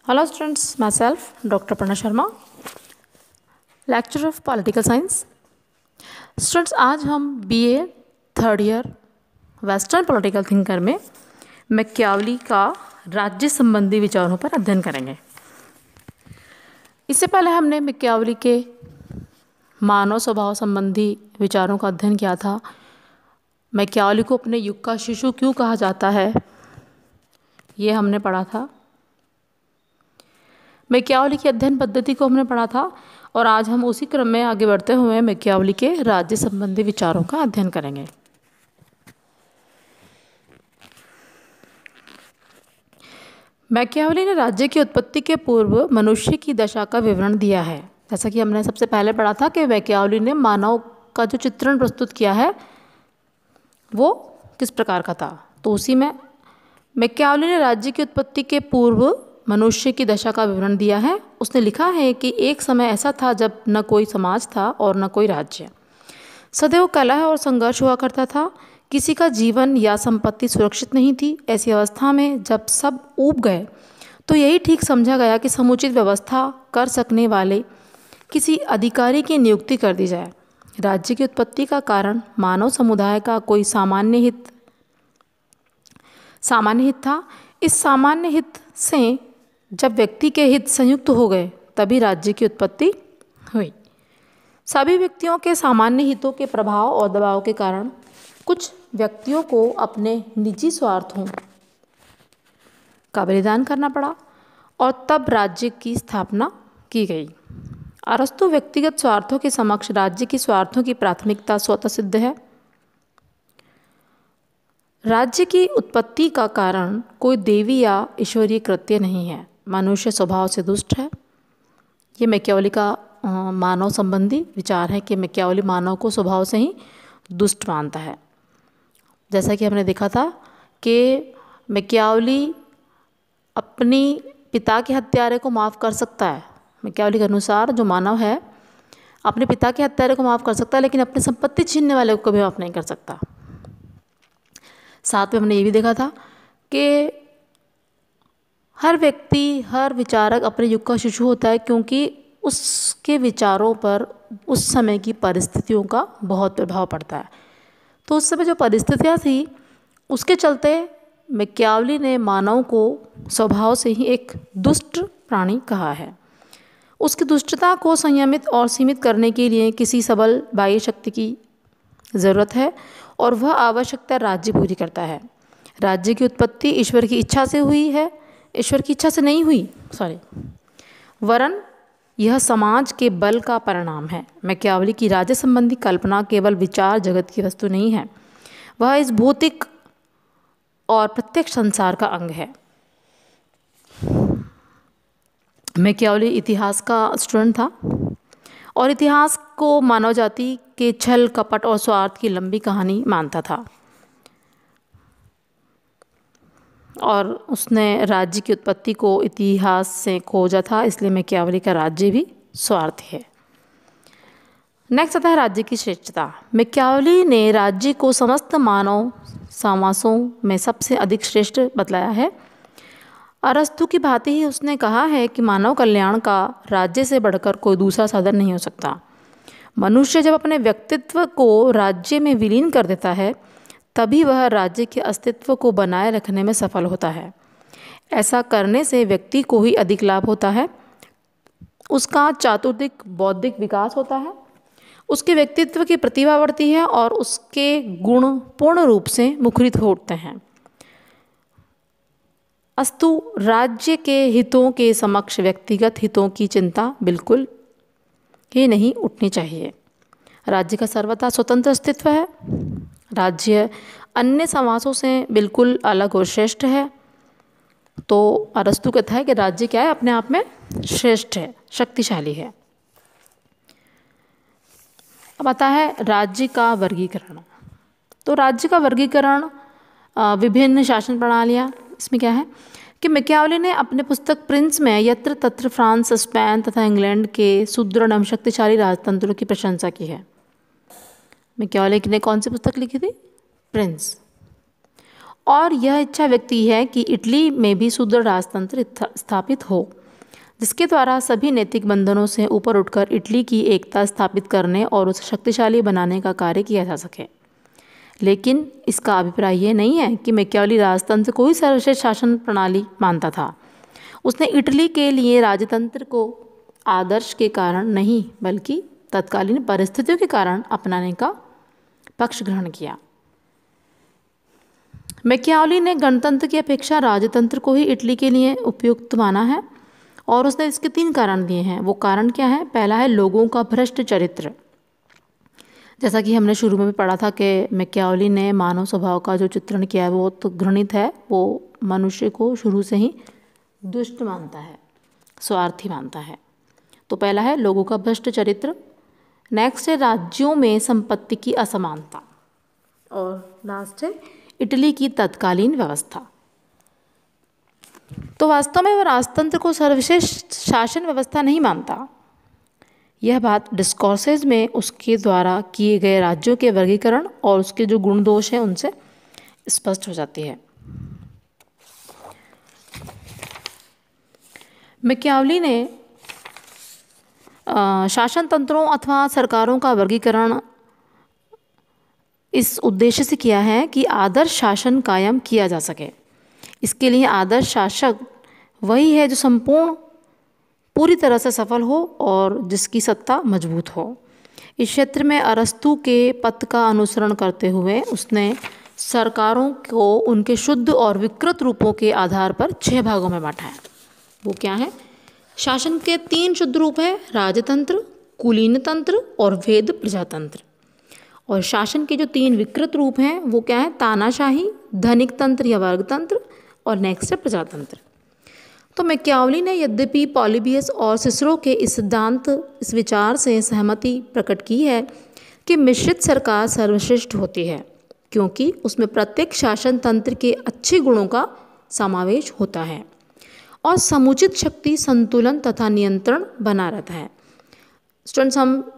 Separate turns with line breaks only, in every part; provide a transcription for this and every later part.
Hello students, myself Dr. Prana Sharma, lecturer of Political Science. Students, आज हम BA third year western political thinker में Machiavelli का राज्य संबंधी विचारों पर अध्ययन करेंगे। इससे पहले हमने मैकियावली के मानव स्वभाव संबंधी विचारों का अध्ययन किया था। मैकियावली को अपने युग का शिशु क्यों कहा जाता है, ये हमने पढ़ा था। मैकियावली की अध्ययन पद्धति को हमने पढ़ा था और आज हम उसी क्रम में आगे बढ़ते हुए मैकियावली के राज्य संबंधी विचारों का अध्ययन करेंगे। मैकियावली ने राज्य की उत्पत्ति के पूर्व मनुष्य की दशा का विवरण दिया है। जैसा कि हमने सबसे पहले पढ़ा था कि मैकियावली ने मानव का जो चित्रण प्रस्तुत किया है वो किस प्रकार का था, तो उसी में मैकियावली ने राज्य की उत्पत्ति के पूर्व मनुष्य की दशा का विवरण दिया है। उसने लिखा है कि एक समय ऐसा था जब न कोई समाज था और न कोई राज्य। सदैव कलह और संघर्ष हुआ करता था। किसी का जीवन या संपत्ति सुरक्षित नहीं थी। ऐसी अवस्था में जब सब ऊब गए तो यही ठीक समझा गया कि समुचित व्यवस्था कर सकने वाले किसी अधिकारी की नियुक्ति कर दी जाए। राज्य की उत्पत्ति का कारण मानव समुदाय का कोई सामान्य हित था। इस सामान्य हित से जब व्यक्ति के हित संयुक्त हो गए तभी राज्य की उत्पत्ति हुई। सभी व्यक्तियों के सामान्य हितों के प्रभाव और दबाव के कारण कुछ व्यक्तियों को अपने निजी स्वार्थों का बलिदान करना पड़ा और तब राज्य की स्थापना की गई। अरस्तु व्यक्तिगत स्वार्थों के समक्ष राज्य की स्वार्थों की प्राथमिकता स्वतः सिद्ध है। राज्य की उत्पत्ति का कारण कोई देवी या ईश्वरीय कृत्य नहीं है, मनुष्य स्वभाव से दुष्ट है। ये मैकियावली का मानव संबंधी विचार है कि मैकियावली मानव को स्वभाव से ही दुष्ट मानता है। जैसा कि हमने देखा था कि मैकियावली अपनी पिता के हत्यारे को माफ़ कर सकता है। मैकियावली के अनुसार जो मानव है अपने पिता के हत्यारे को माफ़ कर सकता है, लेकिन अपनी संपत्ति छीनने वाले को कभी माफ़ नहीं कर सकता। साथ में हमने ये भी देखा था कि हर व्यक्ति, हर विचारक अपने युग का शिशु होता है, क्योंकि उसके विचारों पर उस समय की परिस्थितियों का बहुत प्रभाव पड़ता है। तो उस समय जो परिस्थितियाँ थी उसके चलते मैकियावली ने मानव को स्वभाव से ही एक दुष्ट प्राणी कहा है। उसकी दुष्टता को संयमित और सीमित करने के लिए किसी सबल बाह्य शक्ति की ज़रूरत है और वह आवश्यकता राज्य पूरी करता है। राज्य की उत्पत्ति ईश्वर की इच्छा से हुई है, ईश्वर की इच्छा से नहीं हुई, वरन यह समाज के बल का परिणाम है। मैकियावली की राज्य संबंधी कल्पना केवल विचार जगत की वस्तु नहीं है, वह इस भौतिक और प्रत्यक्ष संसार का अंग है। मैकियावली इतिहास का स्टूडेंट था और इतिहास को मानव जाति के छल, कपट और स्वार्थ की लंबी कहानी मानता था और उसने राज्य की उत्पत्ति को इतिहास से खोजा था, इसलिए मैकियावली का राज्य भी स्वार्थी है। नेक्स्ट आता है राज्य की श्रेष्ठता। मैकियावली ने राज्य को समस्त मानव समासों में सबसे अधिक श्रेष्ठ बतलाया है। अरस्तु की भांति ही उसने कहा है कि मानव कल्याण का राज्य से बढ़कर कोई दूसरा साधन नहीं हो सकता। मनुष्य जब अपने व्यक्तित्व को राज्य में विलीन कर देता है तभी वह राज्य के अस्तित्व को बनाए रखने में सफल होता है। ऐसा करने से व्यक्ति को ही अधिक लाभ होता है, उसका चातुर्दिक बौद्धिक विकास होता है, उसके व्यक्तित्व की प्रतिभा बढ़ती है और उसके गुण पूर्ण रूप से मुखरित हो उठते हैं। अस्तु राज्य के हितों के समक्ष व्यक्तिगत हितों की चिंता बिल्कुल ही नहीं उठनी चाहिए। राज्य का सर्वथा स्वतंत्र अस्तित्व है। राज्य अन्य समासों से बिल्कुल अलग और श्रेष्ठ है। तो अरस्तु कहता है कि राज्य क्या है, अपने आप में श्रेष्ठ है, शक्तिशाली है। अब आता है राज्य का वर्गीकरण। तो राज्य का वर्गीकरण विभिन्न शासन प्रणालियाँ, इसमें क्या है कि मैकियावली ने अपने पुस्तक प्रिंस में यत्र तत्र फ्रांस, स्पेन तथा इंग्लैंड के सुदृढ़ एवं शक्तिशाली राजतंत्रों की प्रशंसा की है। मैकियावली ने कौन सी पुस्तक लिखी थी? प्रिंस। और यह इच्छा व्यक्ति है कि इटली में भी सुदृढ़ राजतंत्र स्थापित हो, जिसके द्वारा सभी नैतिक बंधनों से ऊपर उठकर इटली की एकता स्थापित करने और उसे शक्तिशाली बनाने का कार्य किया जा सके। लेकिन इसका अभिप्राय यह नहीं है कि मैकियावेली राजतंत्र को ही सर्वश्रेष्ठ शासन प्रणाली मानता था। उसने इटली के लिए राजतंत्र को आदर्श के कारण नहीं बल्कि तत्कालीन परिस्थितियों के कारण अपनाने का पक्ष ग्रहण किया। मैकियावेली ने गणतंत्र की अपेक्षा राजतंत्र को ही इटली के लिए उपयुक्त माना है और उसने इसके 3 कारण दिए हैं। वो कारण क्या है? पहला है लोगों का भ्रष्ट चरित्र। जैसा कि हमने शुरू में भी पढ़ा था कि मैकियावेली ने मानव स्वभाव का जो चित्रण किया है वो तो घृणित है। वो मनुष्य को शुरू से ही दुष्ट मानता है, स्वार्थी मानता है। तो पहला है लोगों का भ्रष्ट चरित्र। नेक्स्ट है राज्यों में संपत्ति की असमानता और लास्ट है इटली की तत्कालीन व्यवस्था। तो वास्तव में वह राजतंत्र को सर्वश्रेष्ठ शासन व्यवस्था नहीं मानता। यह बात डिस्कोर्सेज में उसके द्वारा किए गए राज्यों के वर्गीकरण और उसके जो गुण दोष हैं उनसे स्पष्ट हो जाती है। मैकियावेली ने शासन तंत्रों अथवा सरकारों का वर्गीकरण इस उद्देश्य से किया है कि आदर्श शासन कायम किया जा सके। इसके लिए आदर्श शासक वही है जो पूरी तरह से सफल हो और जिसकी सत्ता मजबूत हो। इस क्षेत्र में अरस्तु के पथ का अनुसरण करते हुए उसने सरकारों को उनके शुद्ध और विकृत रूपों के आधार पर 6 भागों में बांटा है। वो क्या है? शासन के 3 शुद्ध रूप हैं, राजतंत्र, कुलीन तंत्र और वेद प्रजातंत्र। और शासन के जो 3 विकृत रूप हैं वो क्या है? तानाशाही, धनिक तंत्र या वर्गतंत्र और नेक्स्ट है प्रजातंत्र। तो मैकियावेली ने यद्यपि पॉलीबियस और सिसरो के इस विचार से सहमति प्रकट की है कि मिश्रित सरकार सर्वश्रेष्ठ होती है, क्योंकि उसमें प्रत्येक शासन तंत्र के अच्छे गुणों का समावेश होता है और समुचित शक्ति संतुलन तथा नियंत्रण बना रहता है। स्टूडेंट्स, हम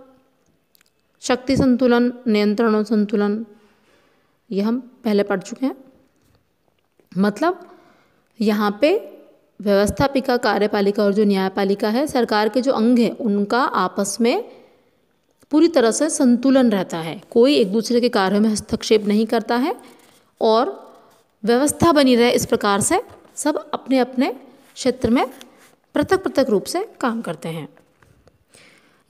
शक्ति संतुलन, नियंत्रण और संतुलन ये हम पहले पढ़ चुके हैं। मतलब यहाँ पे व्यवस्थापिका, कार्यपालिका और जो न्यायपालिका है, सरकार के जो अंग हैं उनका आपस में पूरी तरह से संतुलन रहता है। कोई एक दूसरे के कार्यों में हस्तक्षेप नहीं करता है और व्यवस्था बनी रहे इस प्रकार से सब अपने अपने क्षेत्र में पृथक पृथक रूप से काम करते हैं।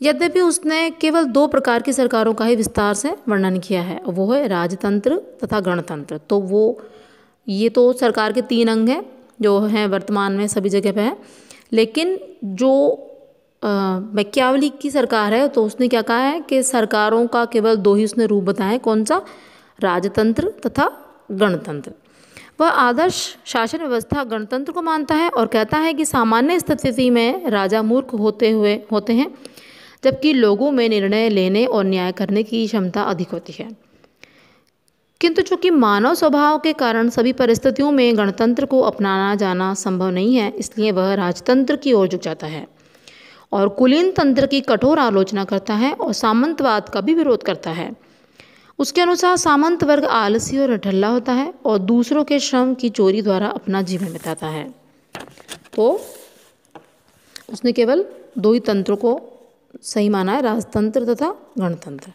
यद्यपि उसने केवल 2 प्रकार की सरकारों का ही विस्तार से वर्णन किया है, वो है राजतंत्र तथा गणतंत्र। तो ये तो सरकार के 3 अंग हैं जो हैं वर्तमान में सभी जगह पे है। लेकिन जो मैकियावेली की सरकार है तो उसने क्या कहा है कि सरकारों का केवल 2 ही उसने रूप बताए। कौन सा? राजतंत्र तथा गणतंत्र। वह आदर्श शासन व्यवस्था गणतंत्र को मानता है और कहता है कि सामान्य स्थिति में राजा मूर्ख होते हैं, जबकि लोगों में निर्णय लेने और न्याय करने की क्षमता अधिक होती है। किंतु चूंकि मानव स्वभाव के कारण सभी परिस्थितियों में गणतंत्र को अपनाना जाना संभव नहीं है, इसलिए वह राजतंत्र की ओर झुक जाता है और कुलीन तंत्र की कठोर आलोचना करता है और सामंतवाद का भी विरोध करता है। उसके अनुसार सामंत वर्ग आलसी और निठल्ला होता है और दूसरों के श्रम की चोरी द्वारा अपना जीवन बिताता है। तो उसने केवल 2 ही तंत्रों को सही माना है, राजतंत्र तथा गणतंत्र।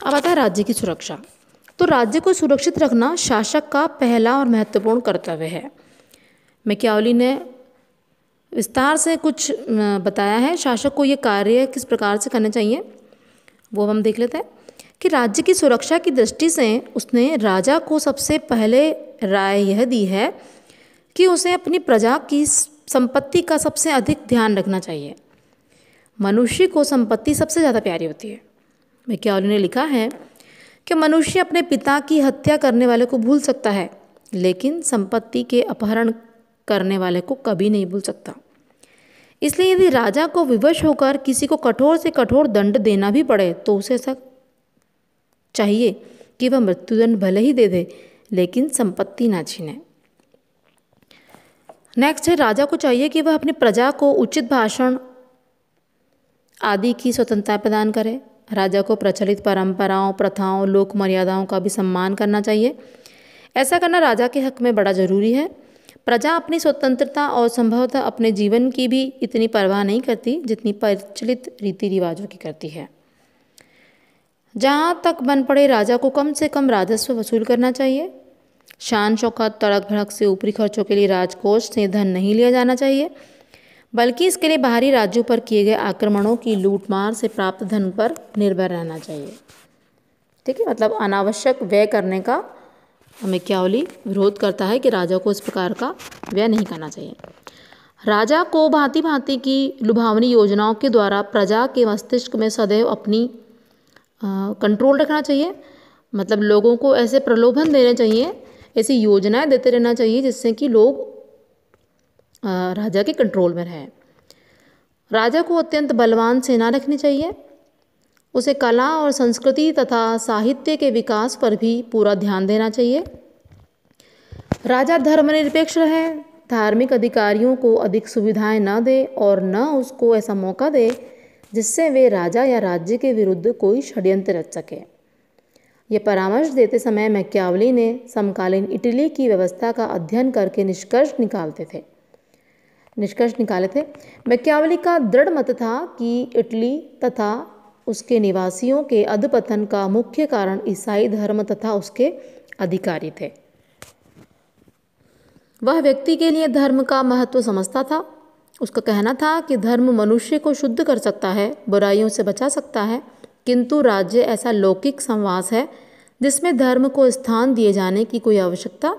अब आता है राज्य की सुरक्षा। तो राज्य को सुरक्षित रखना शासक का पहला और महत्वपूर्ण कर्तव्य है। मैकियावेली ने विस्तार से कुछ बताया है शासक को ये कार्य किस प्रकार से करने चाहिए, वो हम देख लेते हैं कि राज्य की सुरक्षा की दृष्टि से उसने राजा को सबसे पहले राय यह दी है कि उसे अपनी प्रजा की संपत्ति का सबसे अधिक ध्यान रखना चाहिए। मनुष्य को संपत्ति सबसे ज़्यादा प्यारी होती है। मैकियावेली ने लिखा है कि मनुष्य अपने पिता की हत्या करने वाले को भूल सकता है, लेकिन संपत्ति के अपहरण करने वाले को कभी नहीं भूल सकता। इसलिए यदि राजा को विवश होकर किसी को कठोर से कठोर दंड देना भी पड़े तो उसे ऐसा चाहिए कि वह मृत्युदंड भले ही दे दे, लेकिन संपत्ति ना छीने। नेक्स्ट है, राजा को चाहिए कि वह अपनी प्रजा को उचित भाषण आदि की स्वतंत्रता प्रदान करे। राजा को प्रचलित परंपराओं, प्रथाओं, लोक मर्यादाओं का भी सम्मान करना चाहिए। ऐसा करना राजा के हक में बड़ा जरूरी है। प्रजा अपनी स्वतंत्रता और संभवतः अपने जीवन की भी इतनी परवाह नहीं करती जितनी प्रचलित रीति रिवाजों की करती है। जहाँ तक बन पड़े, राजा को कम से कम राजस्व वसूल करना चाहिए। शान शौकत, तड़क भड़क से ऊपरी खर्चों के लिए राजकोष से धन नहीं लिया जाना चाहिए, बल्कि इसके लिए बाहरी राज्यों पर किए गए आक्रमणों की लूटमार से प्राप्त धन पर निर्भर रहना चाहिए। ठीक है, मतलब अनावश्यक व्यय करने का मैकियावली विरोध करता है कि राजा को इस प्रकार का व्यय नहीं करना चाहिए। राजा को भांति भांति की लुभावनी योजनाओं के द्वारा प्रजा के मस्तिष्क में सदैव अपनी कंट्रोल रखना चाहिए। मतलब लोगों को ऐसे प्रलोभन देने चाहिए, ऐसी योजनाएं देते रहना चाहिए जिससे कि लोग राजा के कंट्रोल में रहें। राजा को अत्यंत बलवान सेना रखनी चाहिए। उसे कला और संस्कृति तथा साहित्य के विकास पर भी पूरा ध्यान देना चाहिए। राजा धर्मनिरपेक्ष रहे, धार्मिक अधिकारियों को अधिक सुविधाएं न दे और न उसको ऐसा मौका दे जिससे वे राजा या राज्य के विरुद्ध कोई षड्यंत्र रच सके। ये परामर्श देते समय मैकियावली ने समकालीन इटली की व्यवस्था का अध्ययन करके निष्कर्ष निकाले थे। मैकियावली का दृढ़ मत था कि इटली तथा उसके निवासियों के अधपतन का मुख्य कारण ईसाई धर्म तथा उसके अधिकारी थे। वह व्यक्ति के लिए धर्म का महत्व समझता था। उसका कहना था कि धर्म मनुष्य को शुद्ध कर सकता है, बुराइयों से बचा सकता है, किंतु राज्य ऐसा लौकिक संवास है जिसमें धर्म को स्थान दिए जाने की कोई आवश्यकता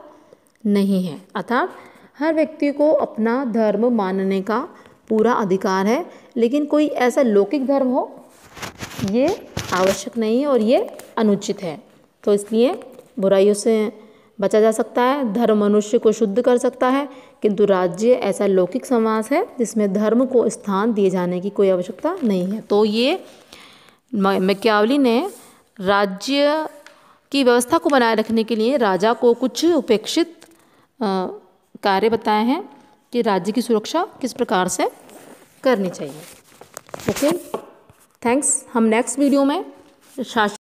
नहीं है। अर्थात हर व्यक्ति को अपना धर्म मानने का पूरा अधिकार है, लेकिन कोई ऐसा लौकिक धर्म हो ये आवश्यक नहीं है और ये अनुचित है। तो इसलिए बुराइयों से बचा जा सकता है, धर्म मनुष्य को शुद्ध कर सकता है, किंतु राज्य ऐसा लौकिक समाज है जिसमें धर्म को स्थान दिए जाने की कोई आवश्यकता नहीं है। तो ये मैकियावली ने राज्य की व्यवस्था को बनाए रखने के लिए राजा को कुछ उपेक्षित कार्य बताए हैं कि राज्य की सुरक्षा किस प्रकार से करनी चाहिए। Okay, thanks. हम नेक्स्ट वीडियो में शासन